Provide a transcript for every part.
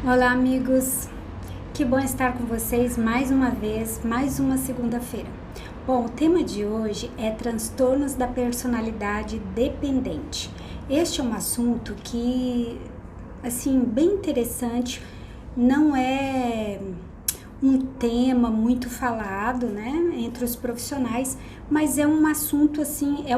Olá, amigos. Que bom estar com vocês mais uma vez, mais uma segunda-feira. Bom, o tema de hoje é transtornos da personalidade dependente. Este é um assunto que, assim, bem interessante, não é um tema muito falado, né, entre os profissionais, mas é um assunto, assim, é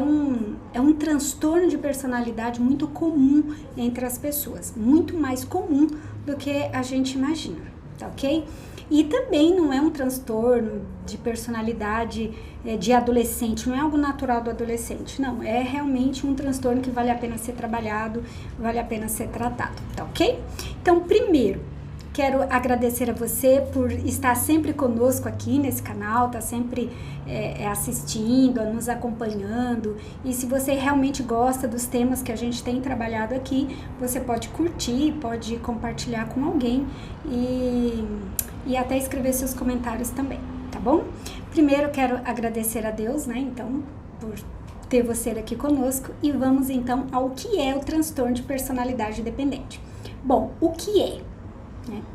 um transtorno de personalidade muito comum entre as pessoas, muito mais comum do que a gente imagina, tá ok? E também não é um transtorno de personalidade de adolescente, não é algo natural do adolescente, não, é realmente um transtorno que vale a pena ser trabalhado, vale a pena ser tratado, tá ok? Então, primeiro, quero agradecer a você por estar sempre conosco aqui nesse canal, tá sempre assistindo, nos acompanhando. E se você realmente gosta dos temas que a gente tem trabalhado aqui, você pode curtir, pode compartilhar com alguém e até escrever seus comentários também, tá bom? Primeiro quero agradecer a Deus, né, então, por ter você aqui conosco. E vamos então ao que é o transtorno de personalidade dependente. Bom, o que é?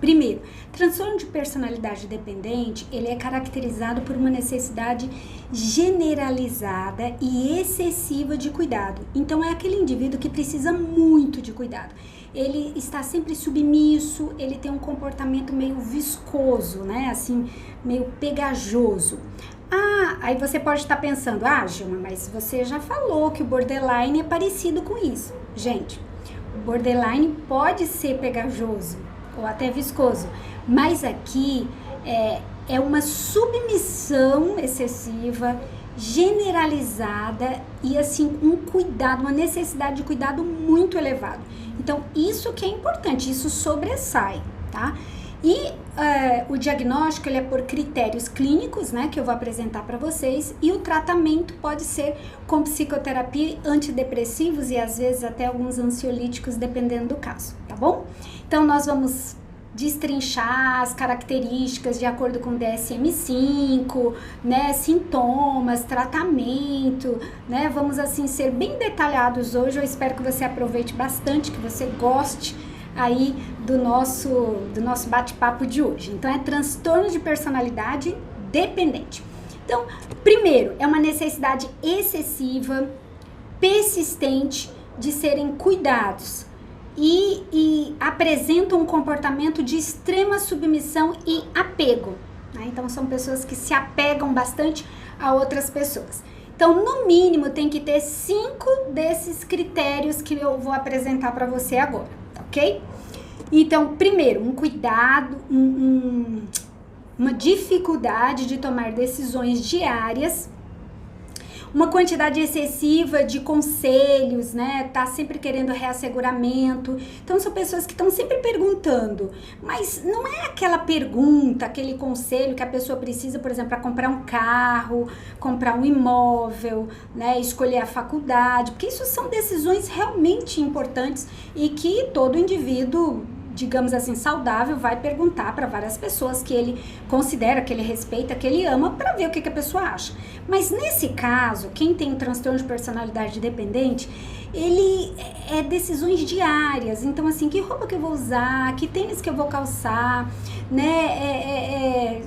Primeiro, transtorno de personalidade dependente, ele é caracterizado por uma necessidade generalizada e excessiva de cuidado. Então, é aquele indivíduo que precisa muito de cuidado. Ele está sempre submisso, ele tem um comportamento meio viscoso, né? Assim, meio pegajoso. Aí você pode estar pensando, Gilma, mas você já falou que o borderline é parecido com isso. Gente, o borderline pode ser pegajoso ou até viscoso, mas aqui é uma submissão excessiva, generalizada e assim um cuidado, uma necessidade de cuidado muito elevado. Então isso que é importante, isso sobressai, tá? E o diagnóstico ele é por critérios clínicos, né, que eu vou apresentar para vocês, e o tratamento pode ser com psicoterapia, antidepressivos e às vezes até alguns ansiolíticos, dependendo do caso, tá bom? Então nós vamos destrinchar as características de acordo com o DSM-5, né, sintomas, tratamento, né, vamos assim ser bem detalhados hoje. Eu espero que você aproveite bastante, que você goste aí do nosso bate-papo de hoje. Então, é transtorno de personalidade dependente. Então, primeiro, é uma necessidade excessiva, persistente de serem cuidados e apresentam um comportamento de extrema submissão e apego, né? Então, são pessoas que se apegam bastante a outras pessoas. Então, no mínimo, tem que ter 5 desses critérios que eu vou apresentar para você agora, ok? Então, primeiro, um cuidado, uma dificuldade de tomar decisões diárias, uma quantidade excessiva de conselhos, né? Tá sempre querendo reasseguramento. Então, são pessoas que estão sempre perguntando, mas não é aquela pergunta, aquele conselho que a pessoa precisa, por exemplo, para comprar um carro, comprar um imóvel, né? Escolher a faculdade, porque isso são decisões realmente importantes e que todo indivíduo, digamos assim, saudável, vai perguntar para várias pessoas que ele considera, que ele respeita, que ele ama, para ver o que a pessoa acha. Mas nesse caso, quem tem um transtorno de personalidade dependente, ele é decisões diárias. Então, assim, que roupa que eu vou usar, que tênis que eu vou calçar, né,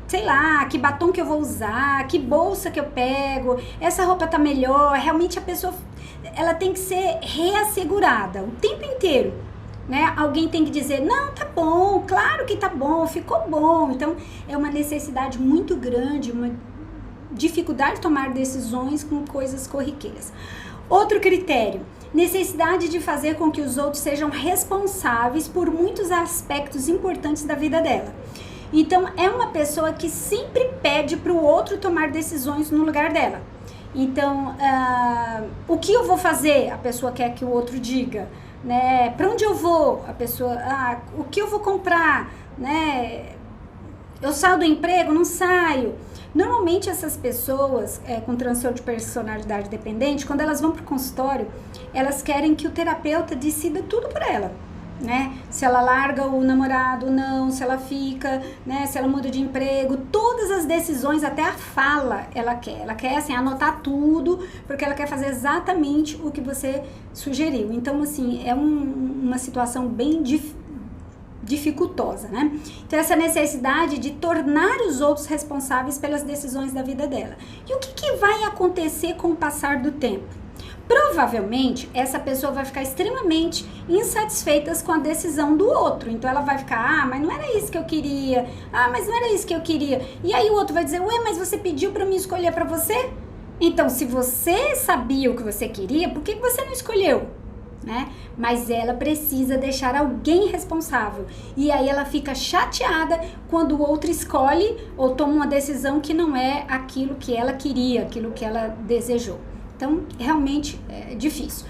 sei lá, que batom que eu vou usar, que bolsa que eu pego, essa roupa tá melhor. Realmente a pessoa, ela tem que ser reassegurada o tempo inteiro, né? Alguém tem que dizer, não, tá bom, claro que tá bom, ficou bom. Então, é uma necessidade muito grande, uma dificuldade de tomar decisões com coisas corriqueiras. Outro critério, necessidade de fazer com que os outros sejam responsáveis por muitos aspectos importantes da vida dela. Então, é uma pessoa que sempre pede para o outro tomar decisões no lugar dela. Então, o que eu vou fazer? A pessoa quer que o outro diga. Né? Para onde eu vou? A pessoa, o que eu vou comprar? Né? Eu saio do emprego? Não saio. Normalmente essas pessoas com transtorno de personalidade dependente, quando elas vão para o consultório, elas querem que o terapeuta decida tudo por ela, né? Se ela larga o namorado ou não, se ela fica, né? Se ela muda de emprego, todas as decisões, até a fala, ela quer assim, anotar tudo, porque ela quer fazer exatamente o que você sugeriu. Então, assim, é uma situação bem dificultosa, né? Então, essa necessidade de tornar os outros responsáveis pelas decisões da vida dela. E o que vai acontecer com o passar do tempo? Provavelmente, essa pessoa vai ficar extremamente insatisfeita com a decisão do outro. Então, ela vai ficar, mas não era isso que eu queria. Mas não era isso que eu queria. E aí o outro vai dizer, ué, mas você pediu para mim escolher para você? Então, se você sabia o que você queria, por que você não escolheu? Né? Mas ela precisa deixar alguém responsável. E aí ela fica chateada quando o outro escolhe ou toma uma decisão que não é aquilo que ela queria, aquilo que ela desejou. Então, realmente é difícil.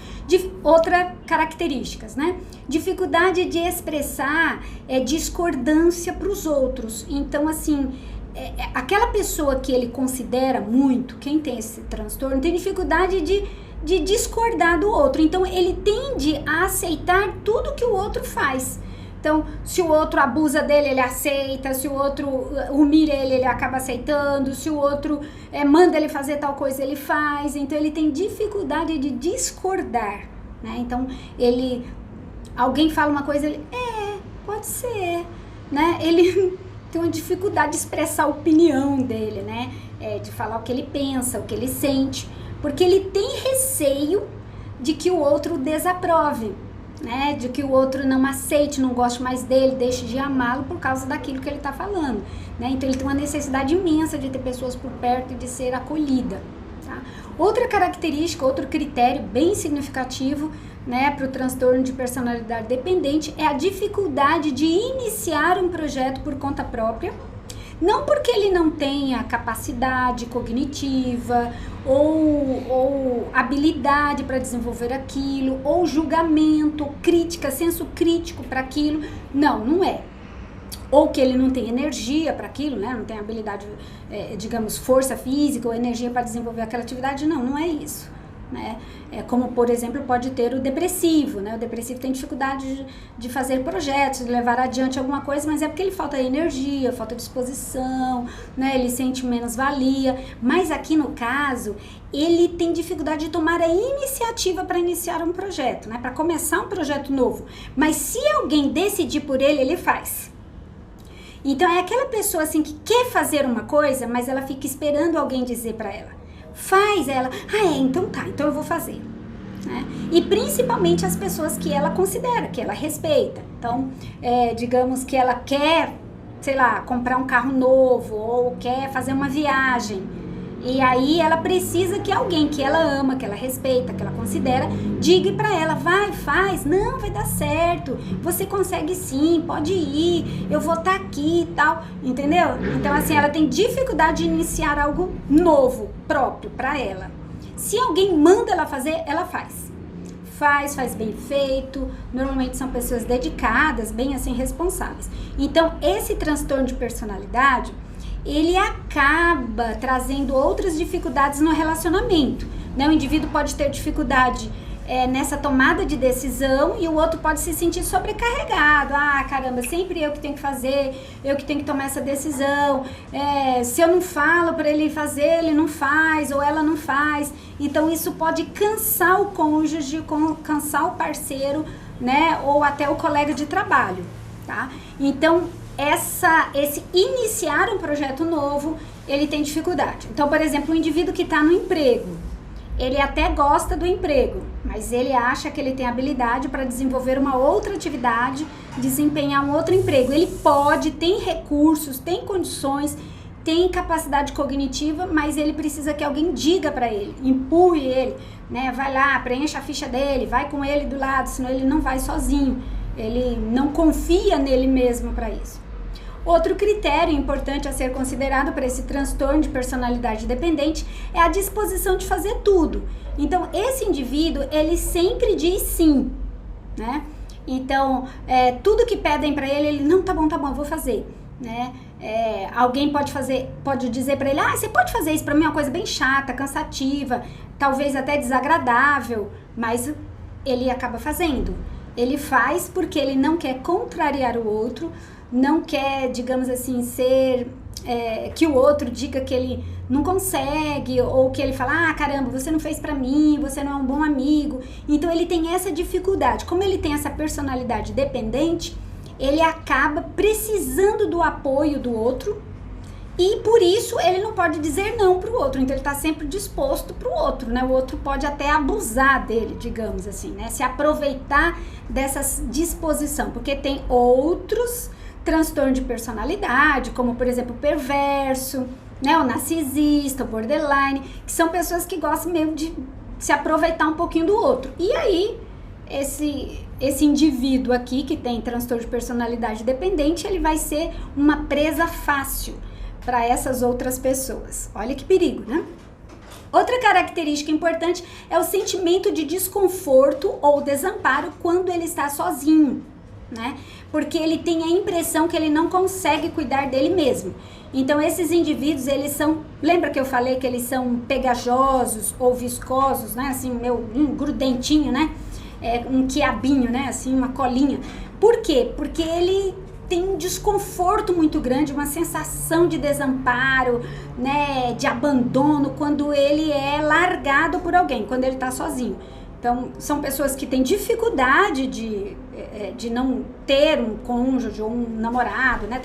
Outra características, né? Dificuldade de expressar discordância para os outros. Então, assim, aquela pessoa que ele considera muito, quem tem esse transtorno, tem dificuldade de discordar do outro. Então, ele tende a aceitar tudo que o outro faz. Então, se o outro abusa dele, ele aceita. Se o outro humilha ele, ele acaba aceitando. Se o outro manda ele fazer tal coisa, ele faz. Então, ele tem dificuldade de discordar, né? Então, alguém fala uma coisa, ele, pode ser, né? Ele tem uma dificuldade de expressar a opinião dele, né? De falar o que ele pensa, o que ele sente. Porque ele tem receio de que o outro desaprove, né? De que o outro não aceite, não goste mais dele, deixe de amá-lo por causa daquilo que ele está falando, né? Então ele tem uma necessidade imensa de ter pessoas por perto e de ser acolhida, tá? Outra característica, outro critério bem significativo, né, para o transtorno de personalidade dependente é a dificuldade de iniciar um projeto por conta própria. Não porque ele não tenha capacidade cognitiva ou habilidade para desenvolver aquilo, ou julgamento, crítica, senso crítico para aquilo. Não é. Ou que ele não tem energia para aquilo, né? Não tem habilidade, digamos, força física ou energia para desenvolver aquela atividade. Não é isso. Né? Como, por exemplo, pode ter o depressivo, né? O depressivo tem dificuldade de fazer projetos, de levar adiante alguma coisa, mas é porque ele falta energia, falta disposição, né? Ele sente menos valia, mas aqui no caso, ele tem dificuldade de tomar a iniciativa para iniciar um projeto, né? Para começar um projeto novo, mas se alguém decidir por ele, ele faz. Então é aquela pessoa assim que quer fazer uma coisa, mas ela fica esperando alguém dizer para ela. Faz ela, então tá, então eu vou fazer, né? E principalmente as pessoas que ela considera, que ela respeita. Então, digamos que ela quer, sei lá, comprar um carro novo ou quer fazer uma viagem. E aí ela precisa que alguém que ela ama, que ela respeita, que ela considera, diga pra ela, vai, faz, não, vai dar certo, você consegue sim, pode ir, eu vou estar aqui e tal, entendeu? Então assim, ela tem dificuldade de iniciar algo novo, próprio pra ela. Se alguém manda ela fazer, ela faz. Faz bem feito, normalmente são pessoas dedicadas, bem assim, responsáveis. Então esse transtorno de personalidade, ele acaba trazendo outras dificuldades no relacionamento, né? O indivíduo pode ter dificuldade nessa tomada de decisão e o outro pode se sentir sobrecarregado. Caramba, sempre eu que tenho que fazer, eu que tenho que tomar essa decisão. Se eu não falo para ele fazer, ele não faz ou ela não faz. Então isso pode cansar o cônjuge, cansar o parceiro, né? Ou até o colega de trabalho, tá? Então esse iniciar um projeto novo, ele tem dificuldade. Então, por exemplo, o indivíduo que está no emprego, ele até gosta do emprego, mas ele acha que ele tem habilidade para desenvolver uma outra atividade, desempenhar um outro emprego. Ele pode, tem recursos, tem condições, tem capacidade cognitiva, mas ele precisa que alguém diga para ele, empurre ele, né? Vai lá, preencha a ficha dele, vai com ele do lado, senão ele não vai sozinho. Ele não confia nele mesmo para isso. Outro critério importante a ser considerado para esse transtorno de personalidade dependente é a disposição de fazer tudo. Então, esse indivíduo, ele sempre diz sim, né? Então, tudo que pedem para ele, ele, não, tá bom, eu vou fazer, né? Alguém pode dizer para ele, você pode fazer isso para mim, é uma coisa bem chata, cansativa, talvez até desagradável, mas ele acaba fazendo. Ele faz porque ele não quer contrariar o outro, não quer, digamos assim, que o outro diga que ele não consegue, ou que ele fala, caramba, você não fez pra mim, você não é um bom amigo. Então ele tem essa dificuldade. Como ele tem essa personalidade dependente, ele acaba precisando do apoio do outro e por isso ele não pode dizer não para o outro, então ele está sempre disposto para o outro, né? O outro pode até abusar dele, digamos assim, né? Se aproveitar dessa disposição, porque tem outros transtornos de personalidade, como por exemplo o perverso, né? O narcisista, o borderline, que são pessoas que gostam mesmo de se aproveitar um pouquinho do outro. E aí, esse indivíduo aqui que tem transtorno de personalidade dependente, ele vai ser uma presa fácil para essas outras pessoas. Olha que perigo, né? Outra característica importante é o sentimento de desconforto ou desamparo quando ele está sozinho, né? Porque ele tem a impressão que ele não consegue cuidar dele mesmo. Então, esses indivíduos, eles são... Lembra que eu falei que eles são pegajosos ou viscosos, né? Assim, grudentinho, né? Um quiabinho, né? Assim, uma colinha. Por quê? Porque ele tem um desconforto muito grande, uma sensação de desamparo, né, de abandono, quando ele é largado por alguém, quando ele está sozinho. Então, são pessoas que têm dificuldade de não ter um cônjuge ou um namorado, né,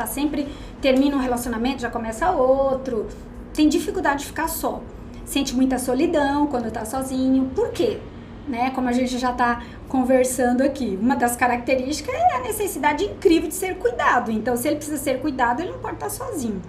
termina um relacionamento, já começa outro, tem dificuldade de ficar só, sente muita solidão quando está sozinho. Por quê? Né, como a gente já está conversando aqui, uma das características é a necessidade incrível de ser cuidado. Então, se ele precisa ser cuidado, ele não pode estar sozinho.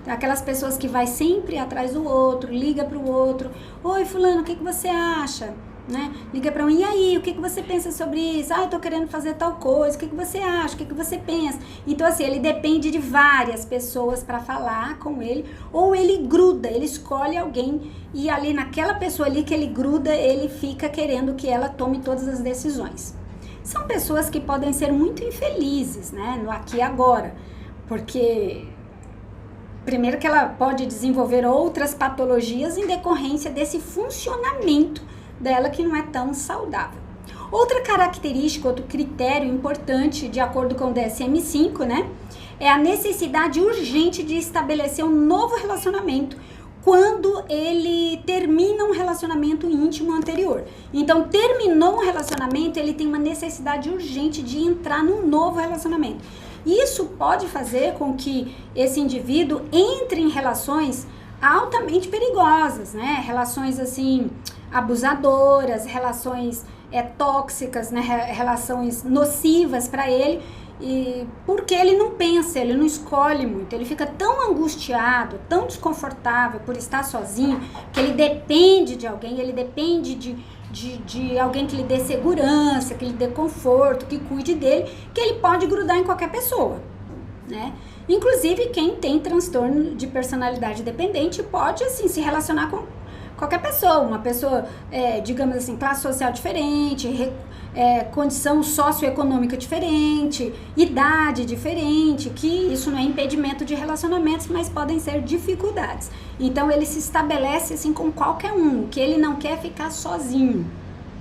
Então, aquelas pessoas que vai sempre atrás do outro, liga para o outro, oi fulano, o que você acha? Né? Liga para mim, e aí, o que você pensa sobre isso? Eu tô querendo fazer tal coisa, o que você acha, o que você pensa? Então, assim, ele depende de várias pessoas para falar com ele, ou ele gruda, ele escolhe alguém e ali naquela pessoa ali que ele gruda, ele fica querendo que ela tome todas as decisões. São pessoas que podem ser muito infelizes, né, no aqui e agora, porque primeiro que ela pode desenvolver outras patologias em decorrência desse funcionamento dela que não é tão saudável. Outra característica, outro critério importante, de acordo com o DSM-5, né, é a necessidade urgente de estabelecer um novo relacionamento quando ele termina um relacionamento íntimo anterior. Então, terminou um relacionamento, ele tem uma necessidade urgente de entrar num novo relacionamento. Isso pode fazer com que esse indivíduo entre em relações altamente perigosas, né? Relações assim abusadoras, relações tóxicas, né? Relações nocivas para ele, e porque ele não pensa, ele não escolhe muito, ele fica tão angustiado, tão desconfortável por estar sozinho, que ele depende de alguém, ele depende de alguém que lhe dê segurança, que lhe dê conforto, que cuide dele, que ele pode grudar em qualquer pessoa, né? Inclusive, quem tem transtorno de personalidade dependente pode, assim, se relacionar com qualquer pessoa, uma pessoa, digamos assim, classe social diferente, condição socioeconômica diferente, idade diferente, que isso não é impedimento de relacionamentos, mas podem ser dificuldades. Então, ele se estabelece assim com qualquer um, que ele não quer ficar sozinho,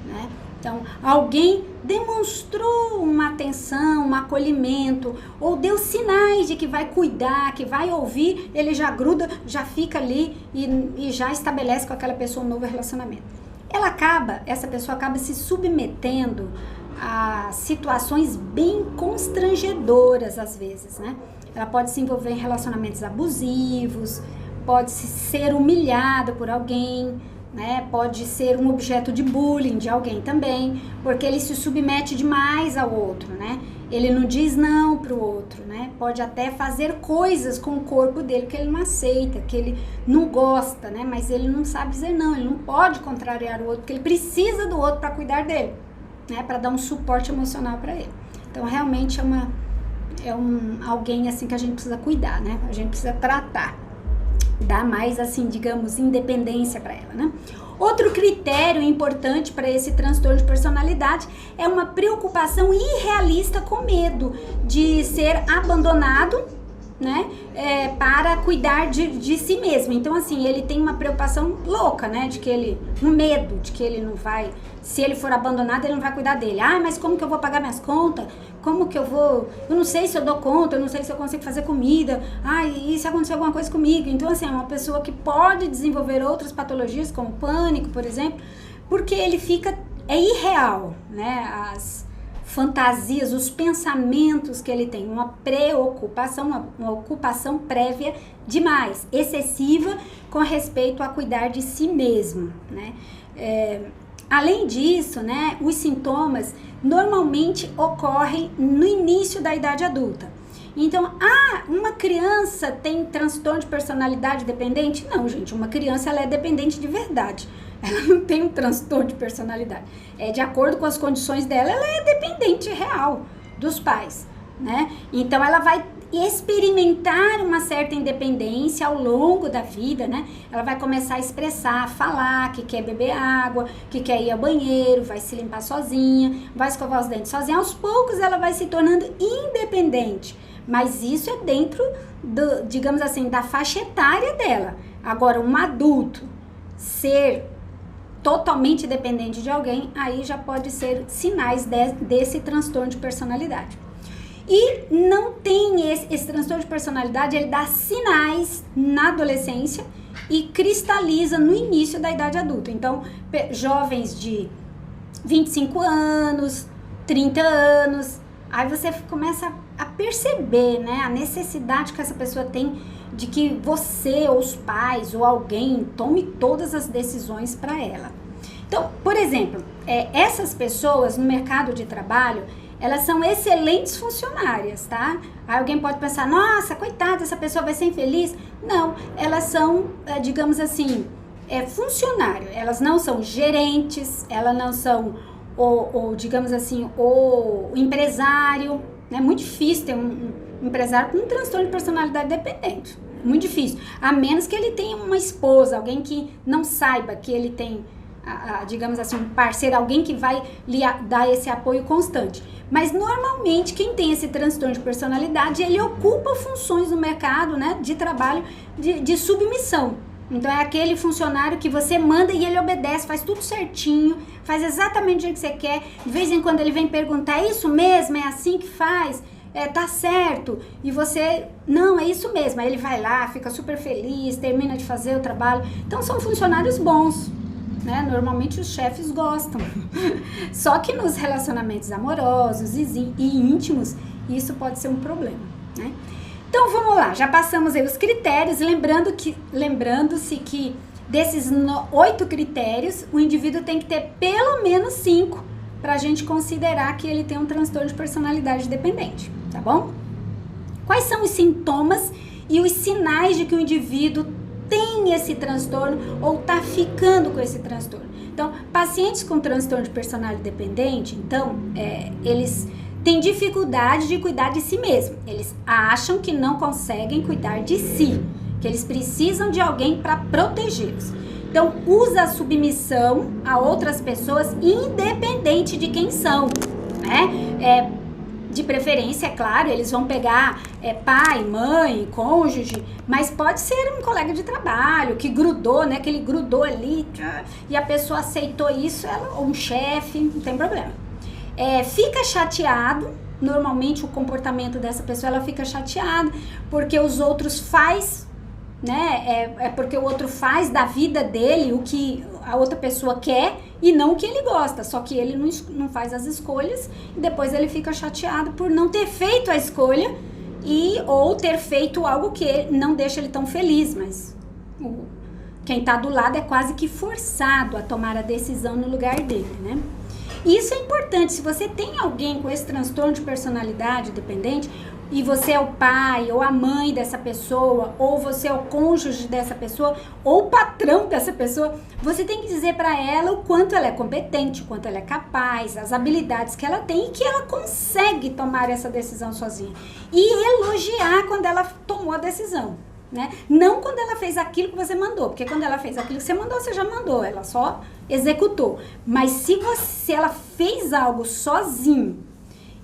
né? Então, alguém demonstrou uma atenção, um acolhimento, ou deu sinais de que vai cuidar, que vai ouvir, ele já gruda, já fica ali e já estabelece com aquela pessoa um novo relacionamento. Essa pessoa acaba se submetendo a situações bem constrangedoras às vezes, né? Ela pode se envolver em relacionamentos abusivos, pode ser humilhada por alguém, né? Pode ser um objeto de bullying de alguém também, porque ele se submete demais ao outro, né? Ele não diz não pro outro, né? Pode até fazer coisas com o corpo dele que ele não aceita, que ele não gosta, né? Mas ele não sabe dizer não, ele não pode contrariar o outro, porque ele precisa do outro para cuidar dele, né? Para dar um suporte emocional para ele. Então, realmente alguém assim que a gente precisa cuidar, né? A gente precisa tratar, dar mais, assim, digamos, independência para ela, né? Outro critério importante para esse transtorno de personalidade é uma preocupação irrealista com medo de ser abandonado, né? Para cuidar de si mesmo. Então, assim, ele tem uma preocupação louca, né? Um medo de que ele não vai, se ele for abandonado, ele não vai cuidar dele. Mas como que eu vou pagar minhas contas? Como que eu não sei se eu dou conta, eu não sei se eu consigo fazer comida, e se acontecer alguma coisa comigo? Então, assim, é uma pessoa que pode desenvolver outras patologias, como pânico, por exemplo, porque ele é irreal, né? As fantasias, os pensamentos que ele tem, uma preocupação, uma ocupação prévia demais, excessiva com respeito a cuidar de si mesmo, né? Além disso, né, os sintomas normalmente ocorrem no início da idade adulta. Então, uma criança tem transtorno de personalidade dependente? Não, gente, uma criança ela é dependente de verdade. Ela não tem um transtorno de personalidade. De acordo com as condições dela, ela é dependente real dos pais, né? Então, ela vai experimentar uma certa independência ao longo da vida, né? Ela vai começar a expressar, a falar que quer beber água, que quer ir ao banheiro, vai se limpar sozinha, vai escovar os dentes sozinha. Aos poucos, ela vai se tornando independente. Mas isso é dentro, digamos assim, da faixa etária dela. Agora, um adulto ser totalmente dependente de alguém, aí já pode ser sinais desse transtorno de personalidade. E não tem esse transtorno de personalidade, ele dá sinais na adolescência e cristaliza no início da idade adulta. Então, jovens de 25 anos, 30 anos, aí você começa a perceber, né, a necessidade que essa pessoa tem de que você, ou os pais, ou alguém tome todas as decisões para ela. Então, por exemplo, essas pessoas no mercado de trabalho, elas são excelentes funcionárias, tá? Aí alguém pode pensar, nossa, coitada, essa pessoa vai ser infeliz. Não, elas são, digamos assim, funcionário. Elas não são gerentes, elas não são, digamos assim, o empresário. É muito difícil ter um empresário com um transtorno de personalidade dependente. Muito difícil. A menos que ele tenha uma esposa, alguém que não saiba que ele tem, digamos assim, um parceiro, alguém que vai lhe dar esse apoio constante. Mas, normalmente, quem tem esse transtorno de personalidade, ele ocupa funções no mercado, né, de trabalho de submissão. Então, é aquele funcionário que você manda e ele obedece, faz tudo certinho, faz exatamente do jeito que você quer. De vez em quando ele vem perguntar, é isso mesmo? É assim que faz? Tá certo? E você, não, é isso mesmo. Aí ele vai lá, fica super feliz, termina de fazer o trabalho. Então, são funcionários bons, né? Normalmente os chefes gostam. Só que nos relacionamentos amorosos e íntimos, isso pode ser um problema, né? Então, vamos lá, já passamos aí os critérios, lembrando-se que desses 8 critérios, o indivíduo tem que ter pelo menos 5 para a gente considerar que ele tem um transtorno de personalidade dependente, tá bom? Quais são os sintomas e os sinais de que o indivíduo tem esse transtorno ou está ficando com esse transtorno? Então, pacientes com transtorno de personalidade dependente, então, eles têm dificuldade de cuidar de si mesmo. Eles acham que não conseguem cuidar de si, que eles precisam de alguém para protegê-los. Então, usa a submissão a outras pessoas, independente de quem são, né? De preferência, é claro, eles vão pegar pai, mãe, cônjuge, mas pode ser um colega de trabalho que grudou, né? Que ele grudou ali e a pessoa aceitou isso, ou um chefe, não tem problema. Fica chateado, normalmente o comportamento dessa pessoa, ela fica chateada porque os outros faz, né? Porque o outro faz da vida dele o que a outra pessoa quer e não o que ele gosta, só que ele não faz as escolhas e depois ele fica chateado por não ter feito a escolha ou ter feito algo que não deixa ele tão feliz, mas quem tá do lado é quase que forçado a tomar a decisão no lugar dele, né? E isso é importante, se você tem alguém com esse transtorno de personalidade dependente, e você é o pai ou a mãe dessa pessoa, ou você é o cônjuge dessa pessoa, ou o patrão dessa pessoa, você tem que dizer para ela o quanto ela é competente, o quanto ela é capaz, as habilidades que ela tem e que ela consegue tomar essa decisão sozinha. E elogiar quando ela tomou a decisão, né? Não quando ela fez aquilo que você mandou, porque quando ela fez aquilo que você mandou, você já mandou, ela só executou. Mas se ela fez algo sozinho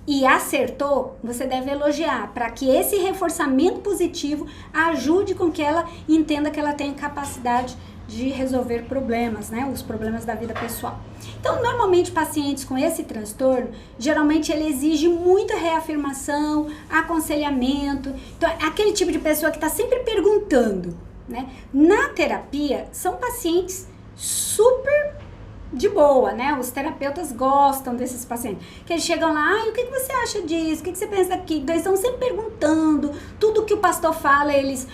e acertou, você deve elogiar, para que esse reforçamento positivo ajude com que ela entenda que ela tem capacidade de resolver problemas, né? Os problemas da vida pessoal. Então, normalmente, pacientes com esse transtorno, geralmente ele exige muita reafirmação, aconselhamento. Então, é aquele tipo de pessoa que está sempre perguntando, né? Na terapia, são pacientes super de boa, né? Os terapeutas gostam desses pacientes. Que eles chegam lá, o que você acha disso? O que você pensa aqui? Então, eles estão sempre perguntando. Tudo que o pastor fala, eles,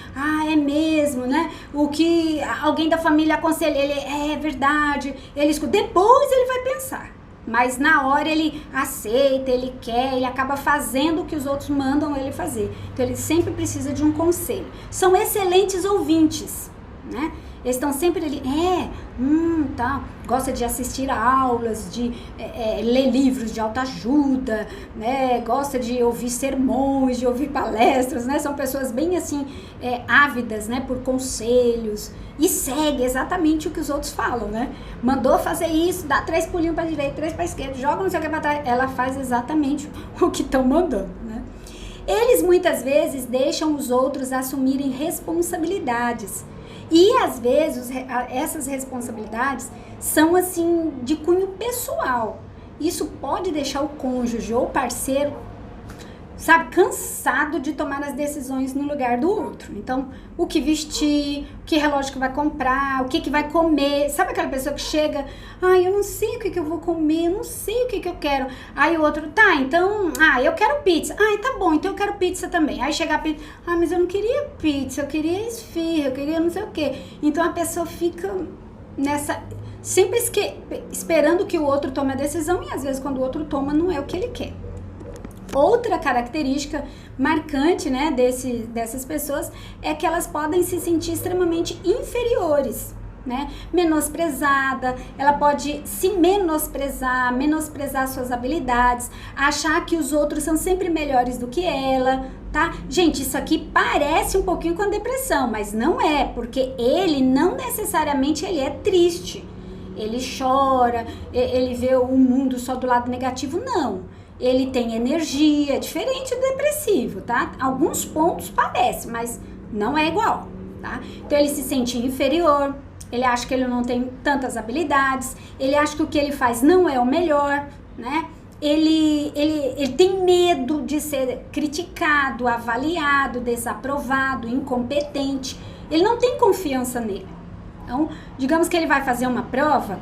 é mesmo, né? O que alguém da família aconselha, ele, é verdade. Ele escuta. Depois ele vai pensar. Mas na hora ele aceita, ele quer, ele acaba fazendo o que os outros mandam ele fazer. Então, ele sempre precisa de um conselho. São excelentes ouvintes, né? Eles estão sempre ali, tal, gosta de assistir aulas, de ler livros de autoajuda, né, gosta de ouvir sermões, de ouvir palestras, né, são pessoas bem assim, ávidas, né, por conselhos, e segue exatamente o que os outros falam, né, mandou fazer isso, dá 3 pulinhos para direita, 3 para esquerda, joga não sei o que para trás, ela faz exatamente o que estão mandando, né. Eles muitas vezes deixam os outros assumirem responsabilidades. E às vezes essas responsabilidades são assim de cunho pessoal. Isso pode deixar o cônjuge ou parceiro, sabe, cansado de tomar as decisões no lugar do outro. Então, o que vestir, que relógio que vai comprar, o que vai comer. Sabe aquela pessoa que chega, eu não sei o que eu vou comer, eu não sei o que eu quero. Aí o outro, tá, então, eu quero pizza. Tá bom, então eu quero pizza também. Aí chega a pizza, mas eu não queria pizza, eu queria esfirra, eu queria não sei o quê. Então a pessoa fica nessa, sempre esperando que o outro tome a decisão e às vezes quando o outro toma não é o que ele quer. Outra característica marcante, né, dessas pessoas é que elas podem se sentir extremamente inferiores, né, menosprezada, ela pode se menosprezar suas habilidades, achar que os outros são sempre melhores do que ela, tá? Gente, isso aqui parece um pouquinho com depressão, mas não é, porque ele não necessariamente ele é triste, ele chora, ele vê o mundo só do lado negativo, não. Ele tem energia, diferente do depressivo, tá? Alguns pontos parece, mas não é igual, tá? Então ele se sente inferior, ele acha que ele não tem tantas habilidades, ele acha que o que ele faz não é o melhor, né? Ele tem medo de ser criticado, avaliado, desaprovado, incompetente. Ele não tem confiança nele. Então, digamos que ele vai fazer uma prova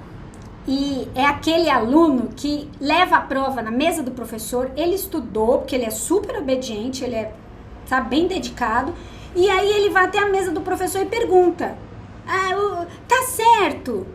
e é aquele aluno que leva a prova na mesa do professor, ele estudou, porque ele é super obediente, ele é, sabe, bem dedicado, e aí ele vai até a mesa do professor e pergunta, tá certo?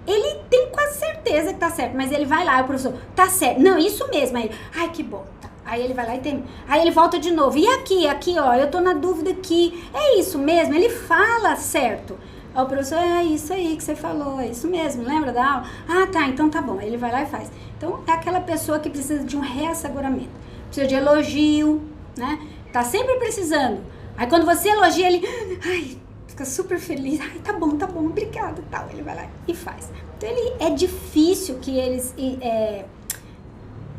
Ele tem quase certeza que tá certo, mas ele vai lá, o professor, tá certo, não, isso mesmo, aí, que bom, tá. Aí ele vai lá e termina, aí ele volta de novo, e aqui, ó, eu tô na dúvida aqui, é isso mesmo, ele fala certo. Aí o professor, é isso aí que você falou, é isso mesmo, lembra da aula? Tá, então tá bom, aí ele vai lá e faz. Então, é aquela pessoa que precisa de um reasseguramento, precisa de elogio, né? Tá sempre precisando. Aí quando você elogia, ele, fica super feliz, tá bom, obrigado, tal. Ele vai lá e faz. Então, é difícil que eles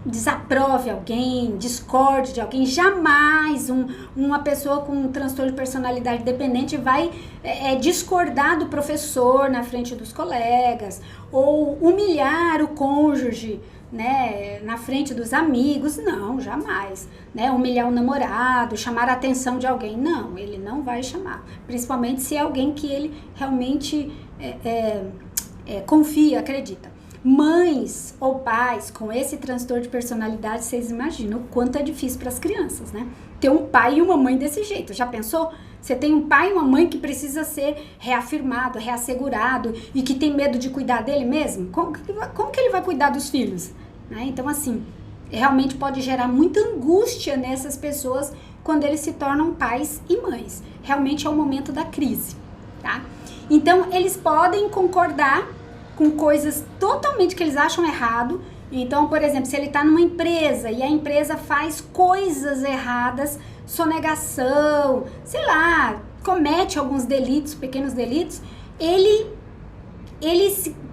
desaprove alguém, discorde de alguém. Jamais uma pessoa com um transtorno de personalidade dependente vai discordar do professor na frente dos colegas, ou humilhar o cônjuge, né, na frente dos amigos. Não, jamais, né, humilhar o namorado, chamar a atenção de alguém, não, ele não vai chamar, principalmente se é alguém que ele realmente confia, acredita. Mães ou pais com esse transtorno de personalidade, vocês imaginam o quanto é difícil para as crianças, né? Ter um pai e uma mãe desse jeito. Já pensou? Você tem um pai e uma mãe que precisa ser reafirmado, reassegurado e que tem medo de cuidar dele mesmo? Como que ele vai cuidar dos filhos? Né? Então, assim, realmente pode gerar muita angústia nessas pessoas quando eles se tornam pais e mães. Realmente é o momento da crise, tá? Então, eles podem concordar com coisas totalmente que eles acham errado. Então, por exemplo, se ele está numa empresa e a empresa faz coisas erradas, sonegação, sei lá, comete alguns delitos, pequenos delitos, ele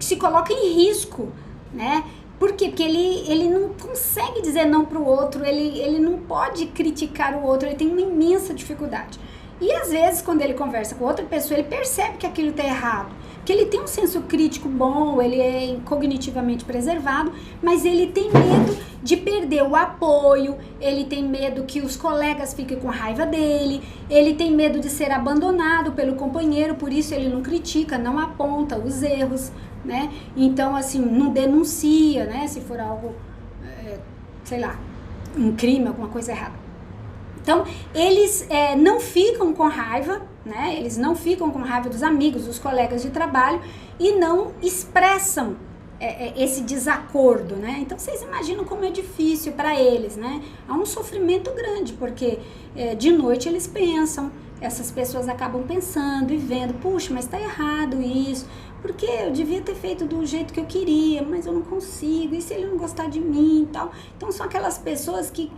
se coloca em risco, né? Por quê? Porque ele não consegue dizer não para o outro, ele não pode criticar o outro, ele tem uma imensa dificuldade. E às vezes, quando ele conversa com outra pessoa, ele percebe que aquilo está errado, que ele tem um senso crítico bom, ele é cognitivamente preservado, mas ele tem medo de perder o apoio, ele tem medo que os colegas fiquem com raiva dele, ele tem medo de ser abandonado pelo companheiro, por isso ele não critica, não aponta os erros, né? Então, assim, não denuncia, né? Se for algo, sei lá, um crime, alguma coisa errada. Então, eles não ficam com raiva, né? Eles não ficam com raiva dos amigos, dos colegas de trabalho e não expressam esse desacordo, né? Então, vocês imaginam como é difícil para eles, né? Há um sofrimento grande, porque de noite eles pensam, essas pessoas acabam pensando e vendo, puxa, mas tá errado isso, porque eu devia ter feito do jeito que eu queria, mas eu não consigo, e se ele não gostar de mim e tal? Então, são aquelas pessoas que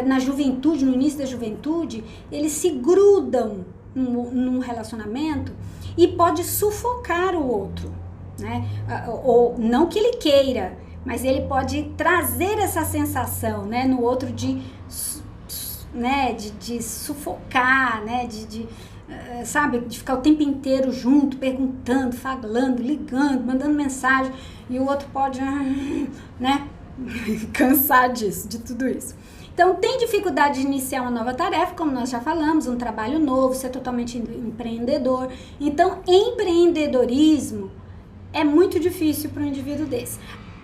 na juventude, no início da juventude, eles se grudam num relacionamento e pode sufocar o outro, né? Ou não que ele queira, mas ele pode trazer essa sensação, né, no outro de sufocar, né, sabe, de ficar o tempo inteiro junto, perguntando, falando, ligando, mandando mensagem, e o outro pode, né, cansar disso, de tudo isso. Então, tem dificuldade de iniciar uma nova tarefa, como nós já falamos, um trabalho novo, ser totalmente empreendedor. Então, empreendedorismo é muito difícil para um indivíduo desse,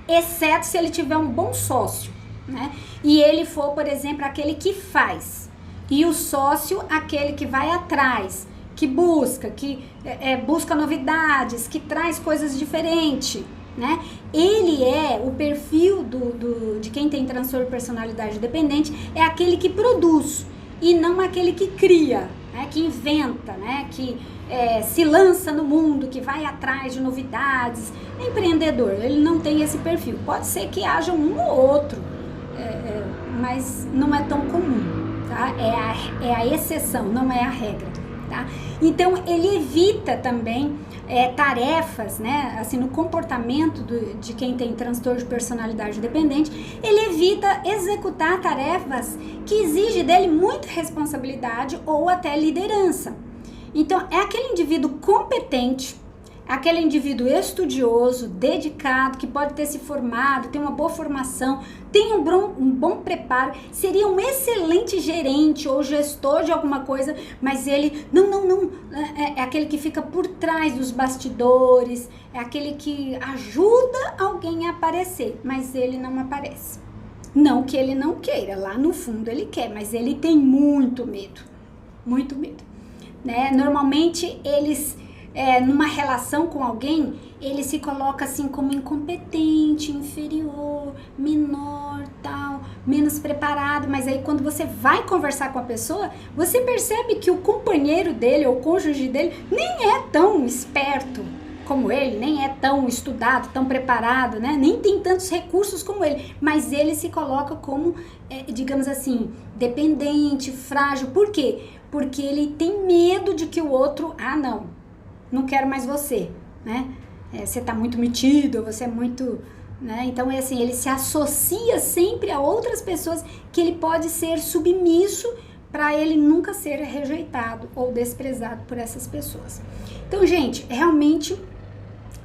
exceto se ele tiver um bom sócio, né? E ele for, por exemplo, aquele que faz, e o sócio, aquele que vai atrás, que busca, busca novidades, que traz coisas diferentes, né? Ele o perfil de quem tem transtorno de personalidade dependente é aquele que produz e não aquele que cria, né? Que inventa, né? Que se lança no mundo, que vai atrás de novidades. É empreendedor, ele não tem esse perfil. Pode ser que haja um ou outro, mas não é tão comum, tá? É a exceção, não é a regra, tá? Então, ele evita também tarefas, né, assim, no comportamento de quem tem transtorno de personalidade dependente, ele evita executar tarefas que exigem dele muita responsabilidade ou até liderança. Então, é aquele indivíduo competente, aquele indivíduo estudioso, dedicado, que pode ter se formado, tem uma boa formação, tem um bom preparo, seria um excelente gerente ou gestor de alguma coisa, mas ele, não, é aquele que fica por trás dos bastidores, é aquele que ajuda alguém a aparecer, mas ele não aparece. Não que ele não queira, lá no fundo ele quer, mas ele tem muito medo, né? Normalmente eles... numa relação com alguém, ele se coloca assim como incompetente, inferior, menor, tal, menos preparado, mas aí quando você vai conversar com a pessoa, você percebe que o companheiro dele ou o cônjuge dele nem é tão esperto como ele, nem é tão estudado, tão preparado, né? Nem tem tantos recursos como ele, mas ele se coloca como, digamos assim, dependente, frágil. Por quê? Porque ele tem medo de que o outro, não quero mais você, né? Você tá muito metido, você é muito, né? Então, assim, ele se associa sempre a outras pessoas que ele pode ser submisso para ele nunca ser rejeitado ou desprezado por essas pessoas. Então, gente, realmente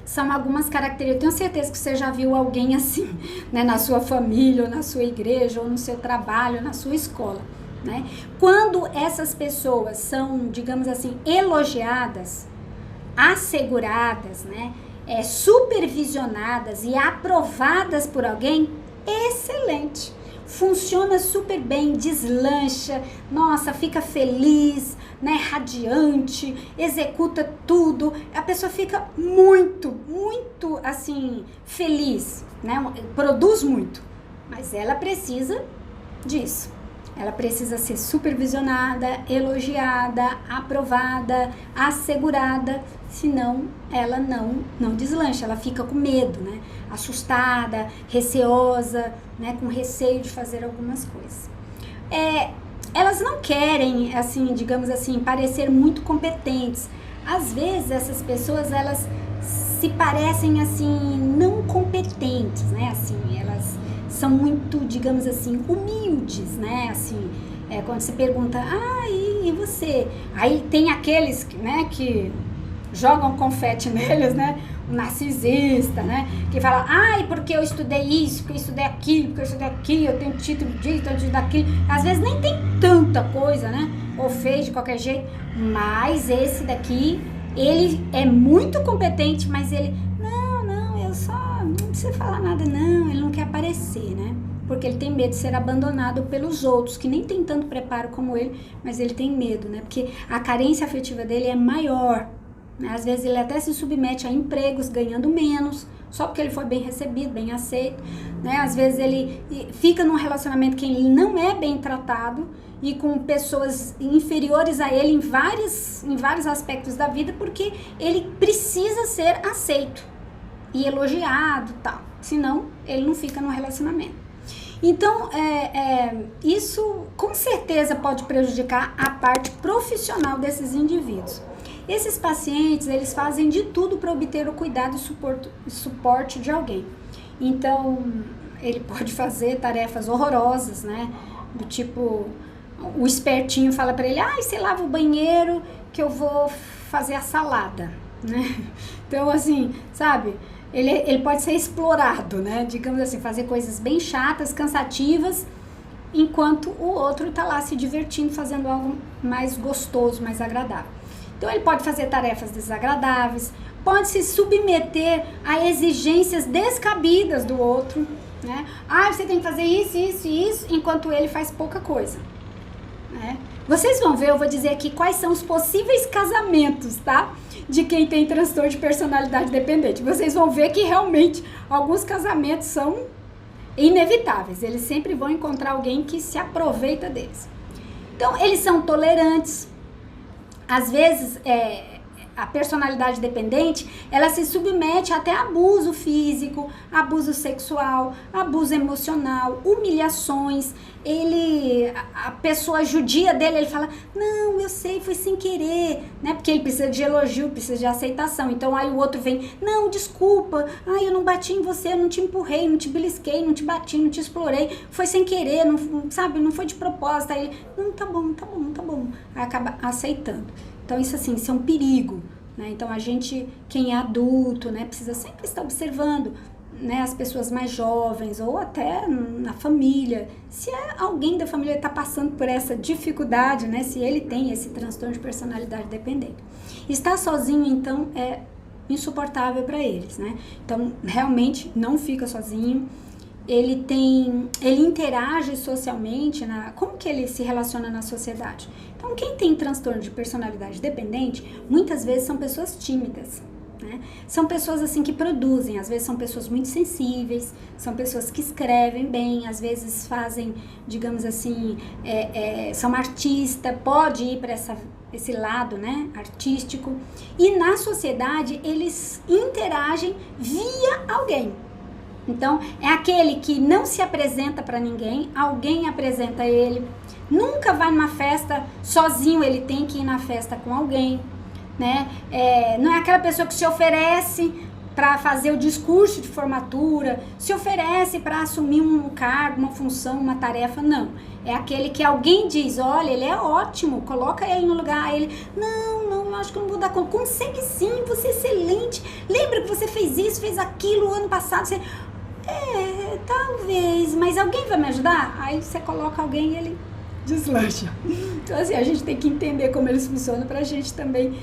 são algumas características. Eu tenho certeza que você já viu alguém assim, né? Na sua família, ou na sua igreja, ou no seu trabalho, na sua escola, né? Quando essas pessoas são, digamos assim, elogiadas, asseguradas, né, supervisionadas e aprovadas por alguém, excelente, funciona super bem, deslancha, nossa, fica feliz, né, radiante, executa tudo, a pessoa fica muito, assim, feliz, né, produz muito, mas ela precisa disso. Ela precisa ser supervisionada, elogiada, aprovada, assegurada, senão ela não deslancha, ela fica com medo, né? Assustada, receosa, né? Com receio de fazer algumas coisas. Elas não querem, assim, digamos assim, parecer muito competentes. Às vezes essas pessoas, elas se parecem, assim, não competentes, né? Assim, elas são muito, digamos assim, humildes, né, assim, quando você pergunta, e você? Aí tem aqueles, né, que jogam confete neles, né, o narcisista, né, que fala, porque eu estudei isso, porque eu estudei aquilo, eu tenho título disso, eu tenho título daquilo, às vezes nem tem tanta coisa, né, ou fez de qualquer jeito, mas esse daqui, ele é muito competente, mas ele, precisa falar nada não, ele não quer aparecer, né? Porque ele tem medo de ser abandonado pelos outros, que nem tem tanto preparo como ele, mas ele tem medo, né? Porque a carência afetiva dele é maior, né? Às vezes ele até se submete a empregos ganhando menos, só porque ele foi bem recebido, bem aceito, né? Às vezes ele fica num relacionamento que ele não é bem tratado e com pessoas inferiores a ele em vários aspectos da vida, porque ele precisa ser aceito e elogiado e tal, senão ele não fica no relacionamento. Então, isso com certeza pode prejudicar a parte profissional desses indivíduos. Esses pacientes, eles fazem de tudo para obter o cuidado e suporte de alguém. Então, ele pode fazer tarefas horrorosas, né? Do tipo, o espertinho fala para ele, você lava o banheiro que eu vou fazer a salada, né? Então, assim, sabe... Ele pode ser explorado, né? Digamos assim, fazer coisas bem chatas, cansativas, enquanto o outro tá lá se divertindo, fazendo algo mais gostoso, mais agradável. Então, ele pode fazer tarefas desagradáveis, pode se submeter a exigências descabidas do outro, né? Você tem que fazer isso, isso e isso, enquanto ele faz pouca coisa, né? Vocês vão ver, eu vou dizer aqui quais são os possíveis casamentos, tá? De quem tem transtorno de personalidade dependente. Vocês vão ver que realmente alguns casamentos são inevitáveis. Eles sempre vão encontrar alguém que se aproveita deles. Então, eles são tolerantes. Às vezes, a personalidade dependente, ela se submete até a abuso físico, abuso sexual, abuso emocional, humilhações. A pessoa judia dele, ele fala, não, eu sei, foi sem querer, né? Porque ele precisa de elogio, precisa de aceitação. Então, aí o outro vem, não, desculpa, eu não bati em você, eu não te empurrei, não te belisquei, não te bati, não te explorei, foi sem querer, não, sabe, não foi de propósito. Aí ele, não, tá bom. Aí acaba aceitando. Então, isso é um perigo, né? Então, quem é adulto, né, precisa sempre estar observando, né, as pessoas mais jovens ou até na família, se alguém da família está passando por essa dificuldade, né, se ele tem esse transtorno de personalidade dependente. Estar sozinho, então, é insuportável para eles, né? Então, realmente, não fica sozinho. Ele interage socialmente, como que ele se relaciona na sociedade? Então, quem tem transtorno de personalidade dependente, muitas vezes são pessoas tímidas, né? São pessoas assim que produzem, às vezes são pessoas muito sensíveis, são pessoas que escrevem bem, às vezes fazem, digamos assim, são artistas, pode ir para esse lado, né, artístico. E na sociedade eles interagem via alguém. Então, é aquele que não se apresenta para ninguém, alguém apresenta ele, nunca vai numa festa sozinho, ele tem que ir na festa com alguém, né? Não é aquela pessoa que se oferece para fazer o discurso de formatura, se oferece para assumir um cargo, uma função, uma tarefa, não. É aquele que alguém diz, olha, ele é ótimo, coloca ele no lugar, aí ele, não, eu acho que eu não vou dar conta. Consegue sim, você é excelente, lembra que você fez isso, fez aquilo ano passado, você... talvez, mas alguém vai me ajudar? Aí você coloca alguém e ele deslancha. Então, assim, a gente tem que entender como eles funcionam pra gente também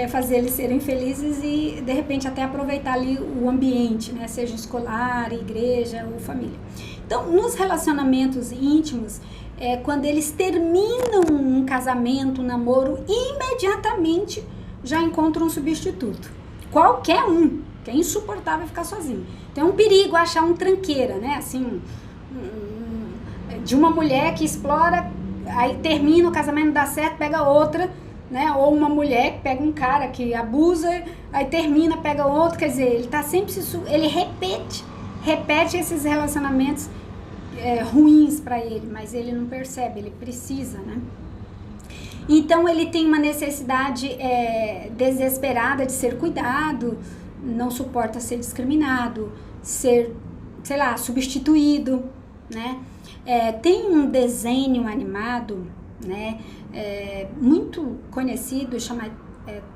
fazer eles serem felizes e, de repente, até aproveitar ali o ambiente, né? Seja escolar, igreja ou família. Então, nos relacionamentos íntimos, quando eles terminam um casamento, um namoro, imediatamente já encontram um substituto. Qualquer um, que é insuportável ficar sozinho. Então, é um perigo achar um tranqueira, né? Assim, de uma mulher que explora, aí termina o casamento, não dá certo, pega outra, né? Ou uma mulher que pega um cara que abusa, aí termina, pega outro, quer dizer, ele tá sempre ele repete esses relacionamentos ruins para ele, mas ele não percebe, ele precisa, né? Então, ele tem uma necessidade desesperada de ser cuidado, não suporta ser discriminado, ser, sei lá, substituído, né? Tem um desenho animado, né, muito conhecido,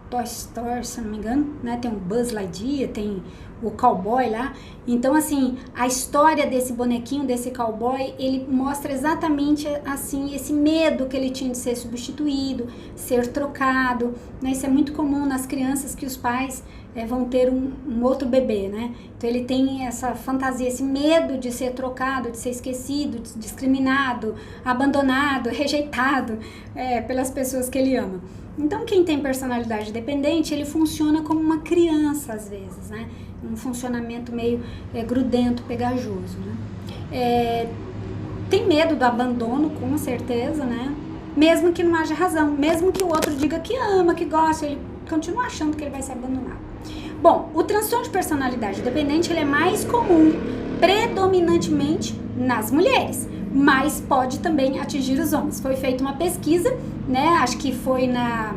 Toy Story, se não me engano, né? Tem o Buzz Lightyear, tem o cowboy lá. Então, assim, a história desse bonequinho, desse cowboy, ele mostra exatamente, assim, esse medo que ele tinha de ser substituído, ser trocado, né? Isso é muito comum nas crianças que os pais vão ter um outro bebê, né? Então, ele tem essa fantasia, esse medo de ser trocado, de ser esquecido, discriminado, abandonado, rejeitado pelas pessoas que ele ama. Então, quem tem personalidade dependente, ele funciona como uma criança, às vezes, né? Um funcionamento meio grudento, pegajoso, né? Tem medo do abandono, com certeza, né? Mesmo que não haja razão, mesmo que o outro diga que ama, que gosta, ele continua achando que ele vai ser abandonado. Bom, o transtorno de personalidade dependente, ele é mais comum, predominantemente nas mulheres, mas pode também atingir os homens. Foi feita uma pesquisa, né? Acho que foi na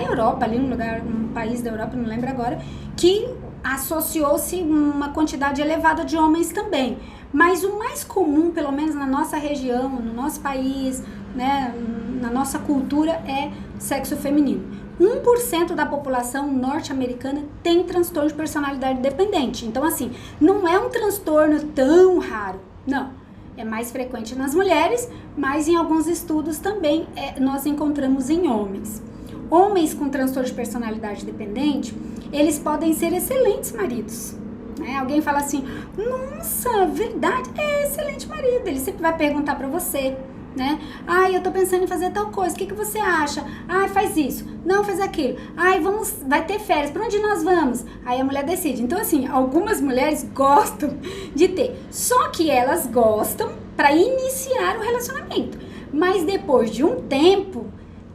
Europa, ali num país da Europa, não lembro agora, que associou-se uma quantidade elevada de homens também. Mas o mais comum, pelo menos na nossa região, no nosso país, né, na nossa cultura, é sexo feminino. 1% da população norte-americana tem transtorno de personalidade dependente. Então, assim, não é um transtorno tão raro, não. É mais frequente nas mulheres, mas em alguns estudos também nós encontramos em homens. Homens com transtorno de personalidade dependente, eles podem ser excelentes maridos. Né? Alguém fala assim, nossa, verdade, é excelente marido. Ele sempre vai perguntar pra você, né? Ai, eu tô pensando em fazer tal coisa, o que você acha? Ai, faz isso, não, faz aquilo. Ai, vai ter férias, pra onde nós vamos? Aí a mulher decide. Então, assim, algumas mulheres gostam de ter, só que elas gostam pra iniciar o relacionamento, mas depois de um tempo,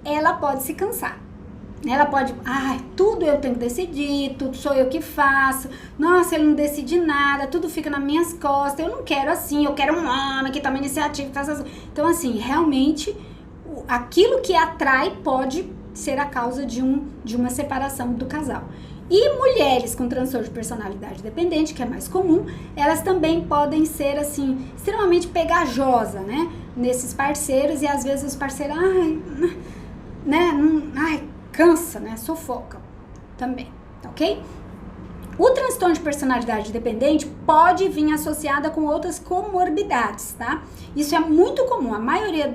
ela pode se cansar. Ela pode, tudo eu tenho que decidir, tudo sou eu que faço, nossa, ele não decide nada, tudo fica nas minhas costas, eu não quero assim, eu quero um homem que toma iniciativa, que faz assim. Então, assim, realmente, aquilo que atrai pode ser a causa de uma separação do casal. E mulheres com transtorno de personalidade dependente, que é mais comum, elas também podem ser, assim, extremamente pegajosas, né, nesses parceiros, e às vezes os parceiros, cansa, né? Sufoca também, ok? O transtorno de personalidade dependente pode vir associada com outras comorbidades, tá? Isso é muito comum. A maioria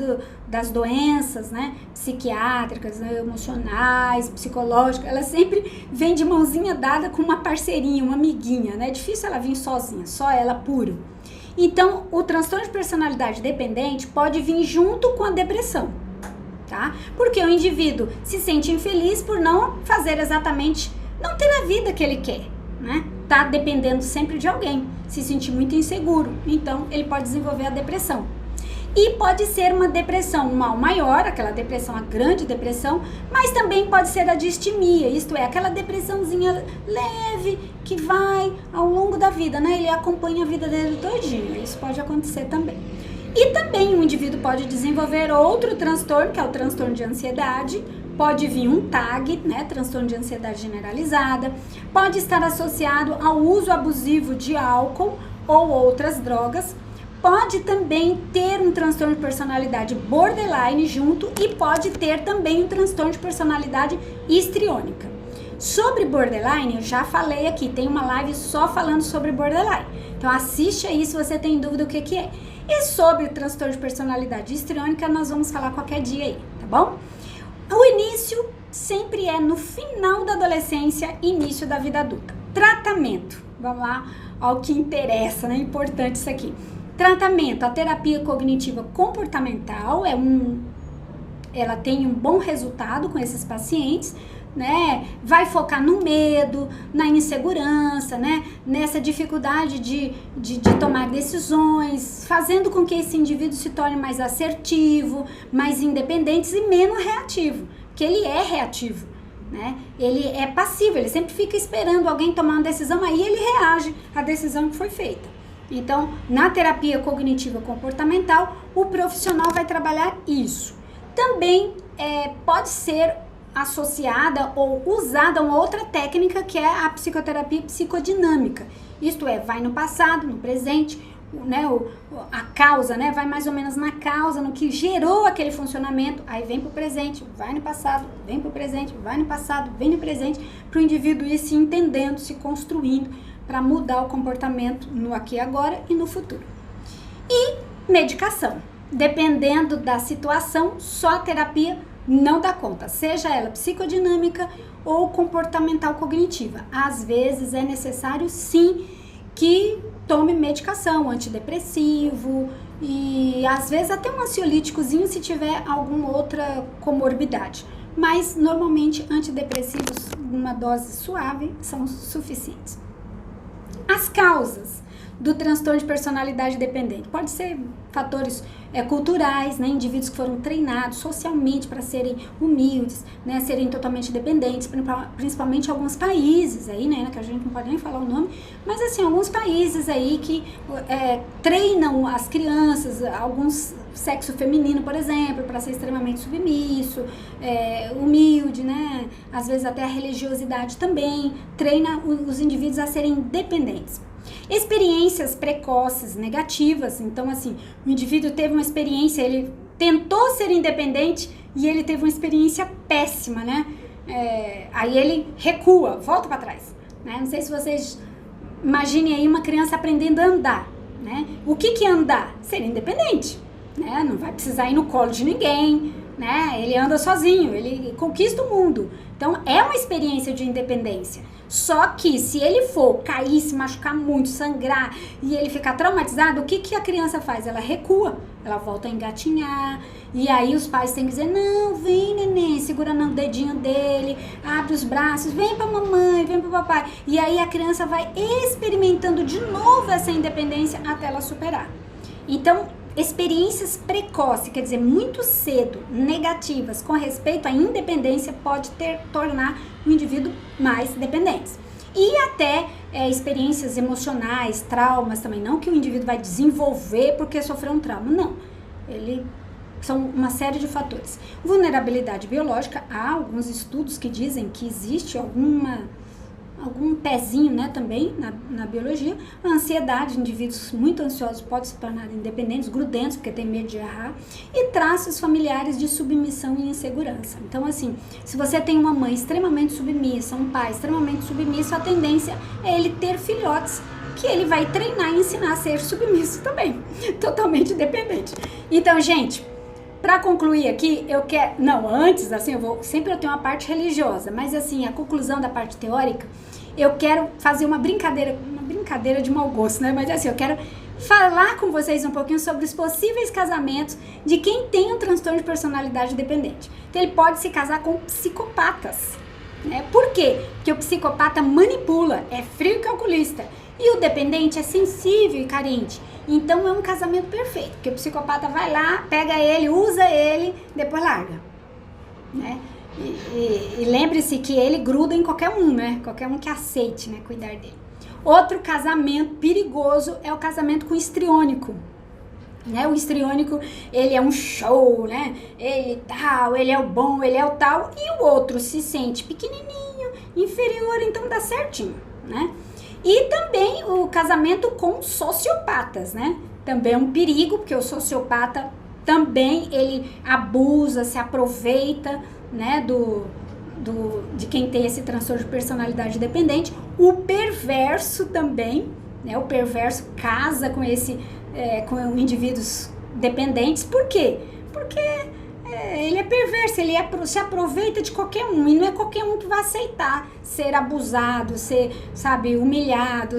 das doenças, né, psiquiátricas, emocionais, psicológicas, ela sempre vem de mãozinha dada com uma parceirinha, uma amiguinha, né? É difícil ela vir sozinha, só ela puro. Então, o transtorno de personalidade dependente pode vir junto com a depressão. Tá? Porque o indivíduo se sente infeliz por não fazer exatamente, não ter a vida que ele quer, né? Tá dependendo sempre de alguém, se sentir muito inseguro, então ele pode desenvolver a depressão. E pode ser uma depressão mal maior, aquela depressão, a grande depressão, mas também pode ser a distimia, isto é, aquela depressãozinha leve que vai ao longo da vida, né? Ele acompanha a vida dele todinho, isso pode acontecer também. E também o indivíduo pode desenvolver outro transtorno, que é o transtorno de ansiedade, pode vir um TAG, né, transtorno de ansiedade generalizada, pode estar associado ao uso abusivo de álcool ou outras drogas, pode também ter um transtorno de personalidade borderline junto e pode ter também um transtorno de personalidade histriônica. Sobre borderline, eu já falei aqui, tem uma live só falando sobre borderline, então assiste aí se você tem dúvida do que é. E sobre o transtorno de personalidade histriônica, nós vamos falar qualquer dia aí, tá bom? O início sempre é no final da adolescência, início da vida adulta. Tratamento, vamos lá ao que interessa, né? Importante isso aqui. Tratamento, a terapia cognitiva comportamental ela tem um bom resultado com esses pacientes, né? Vai focar no medo, na insegurança, né? Nessa dificuldade de tomar decisões, fazendo com que esse indivíduo se torne mais assertivo, mais independente e menos reativo, porque ele é reativo, né? Ele é passivo, ele sempre fica esperando alguém tomar uma decisão, aí ele reage à decisão que foi feita. Então, na terapia cognitiva comportamental, o profissional vai trabalhar isso. Também pode ser associada ou usada uma outra técnica que é a psicoterapia psicodinâmica. Isto é, vai no passado, no presente, né, a causa, né, vai mais ou menos na causa, no que gerou aquele funcionamento, aí vem pro presente, vai no passado, vem pro presente, vai no passado, vem no presente, para o indivíduo ir se entendendo, se construindo, para mudar o comportamento no aqui e agora e no futuro. E medicação. Dependendo da situação, só a terapia não dá conta, seja ela psicodinâmica ou comportamental cognitiva. Às vezes é necessário sim que tome medicação, antidepressivo e às vezes até um ansiolíticozinho se tiver alguma outra comorbidade. Mas normalmente antidepressivos, uma dose suave, são suficientes. As causas do transtorno de personalidade dependente pode ser fatores culturais, né, indivíduos que foram treinados socialmente para serem humildes, né, serem totalmente dependentes, principalmente alguns países aí, né, que a gente não pode nem falar o nome, mas assim, alguns países aí que treinam as crianças, alguns sexo feminino, por exemplo, para ser extremamente submisso, humilde, né, às vezes até a religiosidade também, treina os indivíduos a serem dependentes. Experiências precoces negativas, então assim, o indivíduo teve uma experiência, ele tentou ser independente e ele teve uma experiência péssima, né? Aí ele recua, volta para trás, né? Não sei se vocês imaginem aí uma criança aprendendo a andar, né? O que é andar? Ser independente, né? Não vai precisar ir no colo de ninguém, né? Ele anda sozinho, ele conquista o mundo. Então é uma experiência de independência. Só que se ele for cair, se machucar muito, sangrar e ele ficar traumatizado, o que a criança faz? Ela recua, ela volta a engatinhar. E aí os pais têm que dizer, não, vem neném, segura no dedinho dele, abre os braços, vem pra mamãe, vem pro papai. E aí a criança vai experimentando de novo essa independência até ela superar. Então, experiências precoces, quer dizer, muito cedo, negativas com respeito à independência, pode tornar o indivíduo mais dependente. E até experiências emocionais, traumas também, não que o indivíduo vai desenvolver porque sofreu um trauma, não. São uma série de fatores. Vulnerabilidade biológica, há alguns estudos que dizem que existe algum pezinho, né, também na biologia. A ansiedade, indivíduos muito ansiosos podem se tornar independentes, grudentos, porque tem medo de errar, e traços familiares de submissão e insegurança. Então, assim, se você tem uma mãe extremamente submissa, um pai extremamente submisso, a tendência é ele ter filhotes que ele vai treinar e ensinar a ser submisso também, totalmente dependente. Então, gente, para concluir aqui, antes, assim, sempre eu tenho uma parte religiosa, mas assim, a conclusão da parte teórica, eu quero fazer uma brincadeira de mau gosto, né? Mas assim, eu quero falar com vocês um pouquinho sobre os possíveis casamentos de quem tem um transtorno de personalidade dependente. Então, ele pode se casar com psicopatas, né? Por quê? Porque o psicopata manipula, é frio e calculista, e o dependente é sensível e carente. Então é um casamento perfeito, porque o psicopata vai lá, pega ele, usa ele, depois larga, né? E lembre-se que ele gruda em qualquer um, né? Qualquer um que aceite, né, cuidar dele. Outro casamento perigoso é o casamento com histriônico, né? O histriônico, ele é um show, né? Ele é o bom, ele é o tal, e o outro se sente pequenininho, inferior, então dá certinho, né? E também o casamento com sociopatas, né? Também é um perigo, porque o sociopata também, ele abusa, se aproveita, né, de quem tem esse transtorno de personalidade dependente. O perverso também, né? O perverso casa com com indivíduos dependentes. Por quê? Porque ele é perverso, ele se aproveita de qualquer um, e não é qualquer um que vai aceitar ser abusado, ser, sabe, humilhado,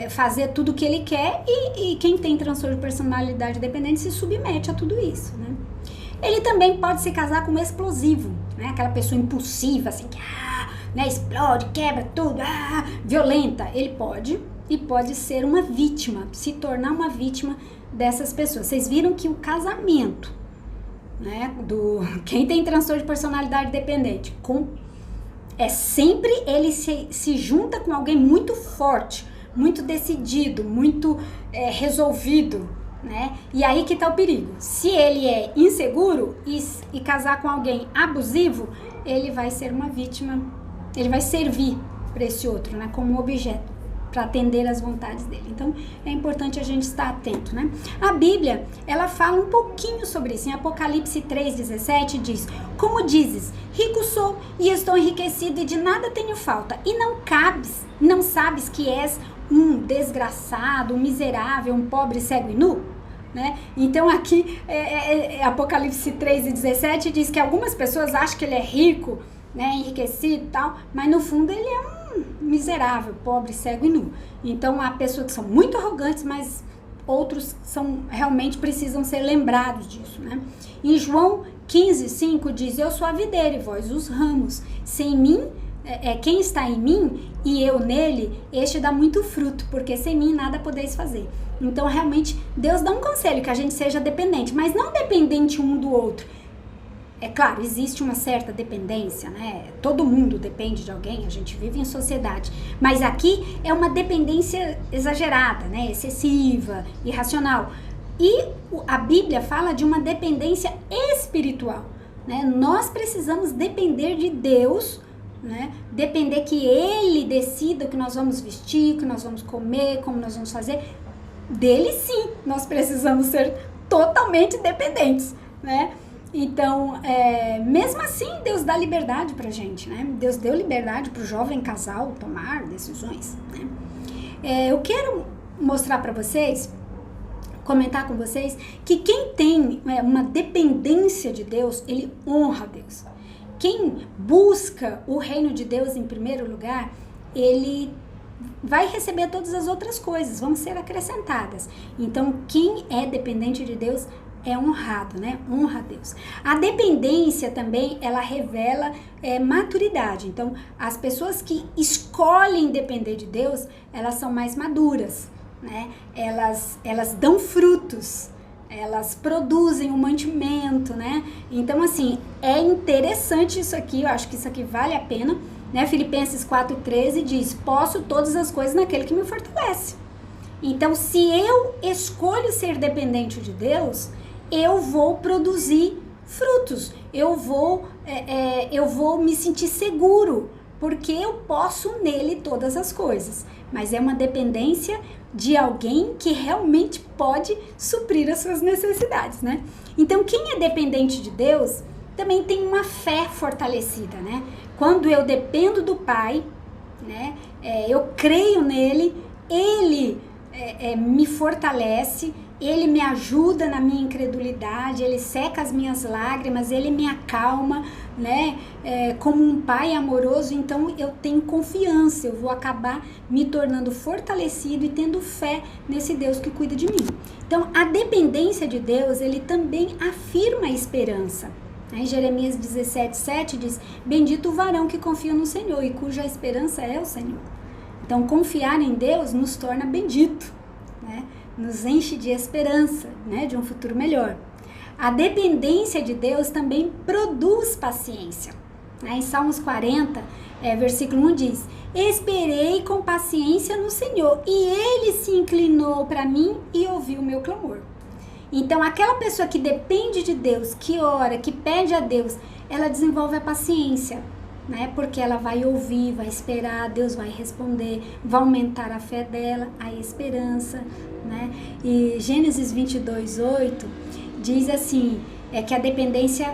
fazer tudo o que ele quer, e quem tem transtorno de personalidade dependente se submete a tudo isso, né? Ele também pode se casar com um explosivo, né? Aquela pessoa impulsiva, assim, que né, explode, quebra tudo, violenta. Ele pode ser uma vítima, se tornar uma vítima dessas pessoas. Vocês viram que o casamento, né, quem tem transtorno de personalidade dependente, sempre ele se junta com alguém muito forte, muito decidido, muito resolvido, né? E aí que tá o perigo. Se ele é inseguro e casar com alguém abusivo, ele vai ser uma vítima, ele vai servir para esse outro, né, como objeto. para atender às vontades dele. Então, é importante a gente estar atento, né? A Bíblia, ela fala um pouquinho sobre isso. Em Apocalipse 3,17 diz: como dizes, rico sou e estou enriquecido e de nada tenho falta, e não sabes que és um desgraçado, um miserável, um pobre, cego e nu? Né? Então aqui, Apocalipse 3,17 diz que algumas pessoas acham que ele é rico, né, enriquecido e tal, mas no fundo ele é um miserável, pobre, cego e nu. Então há pessoas que são muito arrogantes, mas outros realmente precisam ser lembrados disso, né? Em João 15,5 diz: eu sou a videira e vós os ramos. Sem mim, quem está em mim e eu nele, este dá muito fruto, porque sem mim nada podeis fazer. Então realmente Deus dá um conselho, que a gente seja dependente, mas não dependente um do outro. É claro, existe uma certa dependência, né? Todo mundo depende de alguém, a gente vive em sociedade. Mas aqui é uma dependência exagerada, né? Excessiva, irracional. E a Bíblia fala de uma dependência espiritual, né? Nós precisamos depender de Deus, né? Depender que Ele decida o que nós vamos vestir, o que nós vamos comer, como nós vamos fazer. Dele sim, nós precisamos ser totalmente dependentes, né? Então, mesmo assim, Deus dá liberdade pra gente, né? Deus deu liberdade pro jovem casal tomar decisões, né? Eu quero mostrar pra vocês, comentar com vocês, que quem tem uma dependência de Deus, ele honra Deus. Quem busca o reino de Deus em primeiro lugar, ele vai receber todas as outras coisas, vão ser acrescentadas. Então, quem é dependente de Deus é honrado, né? Honra a Deus. A dependência também, ela revela maturidade. Então, as pessoas que escolhem depender de Deus, elas são mais maduras, né? Elas dão frutos, elas produzem um mantimento, né? Então, assim, é interessante isso aqui, eu acho que isso aqui vale a pena, né? Filipenses 4,13 diz: posso todas as coisas naquele que me fortalece. Então, se eu escolho ser dependente de Deus, eu vou produzir frutos, eu vou me sentir seguro, porque eu posso nele todas as coisas. Mas é uma dependência de alguém que realmente pode suprir as suas necessidades, né? Então, quem é dependente de Deus também tem uma fé fortalecida, né? Quando eu dependo do Pai, né? Eu creio nele, ele me fortalece, ele me ajuda na minha incredulidade, ele seca as minhas lágrimas, ele me acalma, né? Como um pai amoroso, então eu tenho confiança, eu vou acabar me tornando fortalecido e tendo fé nesse Deus que cuida de mim. Então, a dependência de Deus, ele também afirma a esperança. Em Jeremias 17,7 diz: bendito o varão que confia no Senhor e cuja esperança é o Senhor. Então, confiar em Deus nos torna bendito, né? Nos enche de esperança, né? De um futuro melhor. A dependência de Deus também produz paciência, né? Em Salmos 40, versículo 1 diz: esperei com paciência no Senhor e Ele se inclinou para mim e ouviu o meu clamor. Então, aquela pessoa que depende de Deus, que ora, que pede a Deus, ela desenvolve a paciência, né? Porque ela vai ouvir, vai esperar, Deus vai responder, vai aumentar a fé dela, a esperança, né? E Gênesis 22:8 diz assim, que a dependência,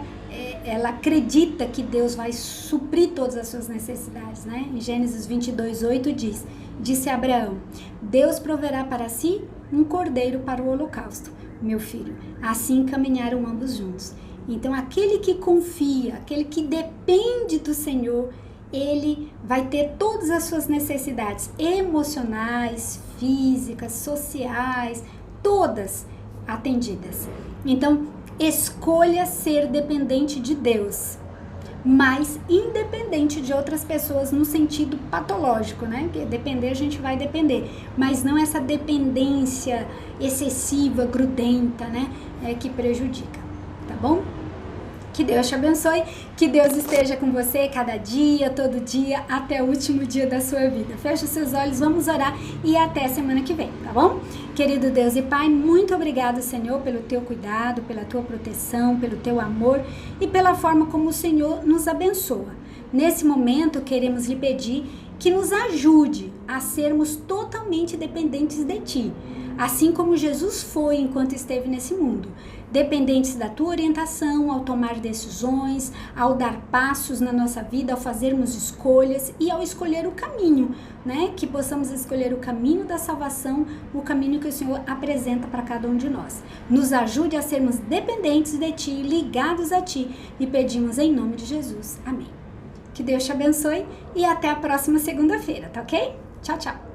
ela acredita que Deus vai suprir todas as suas necessidades, né? Em Gênesis 22:8 diz: disse Abraão: Deus proverá para si um cordeiro para o holocausto, meu filho. Assim caminharam ambos juntos. Então, aquele que confia, aquele que depende do Senhor, ele vai ter todas as suas necessidades emocionais, físicas, sociais, todas atendidas. Então, escolha ser dependente de Deus, mas independente de outras pessoas no sentido patológico, né? Porque depender, a gente vai depender, mas não essa dependência excessiva, grudenta, né? Que prejudica, tá bom? Que Deus te abençoe, que Deus esteja com você cada dia, todo dia, até o último dia da sua vida. Feche os seus olhos, vamos orar e até semana que vem, tá bom? Querido Deus e Pai, muito obrigado, Senhor, pelo teu cuidado, pela tua proteção, pelo teu amor e pela forma como o Senhor nos abençoa. Nesse momento, queremos lhe pedir que nos ajude a sermos totalmente dependentes de Ti, assim como Jesus foi enquanto esteve nesse mundo, dependentes da Tua orientação ao tomar decisões, ao dar passos na nossa vida, ao fazermos escolhas e ao escolher o caminho, né? Que possamos escolher o caminho da salvação, o caminho que o Senhor apresenta para cada um de nós. Nos ajude a sermos dependentes de Ti, ligados a Ti, e pedimos em nome de Jesus. Amém. Que Deus te abençoe e até a próxima segunda-feira, tá ok? Tchau, tchau.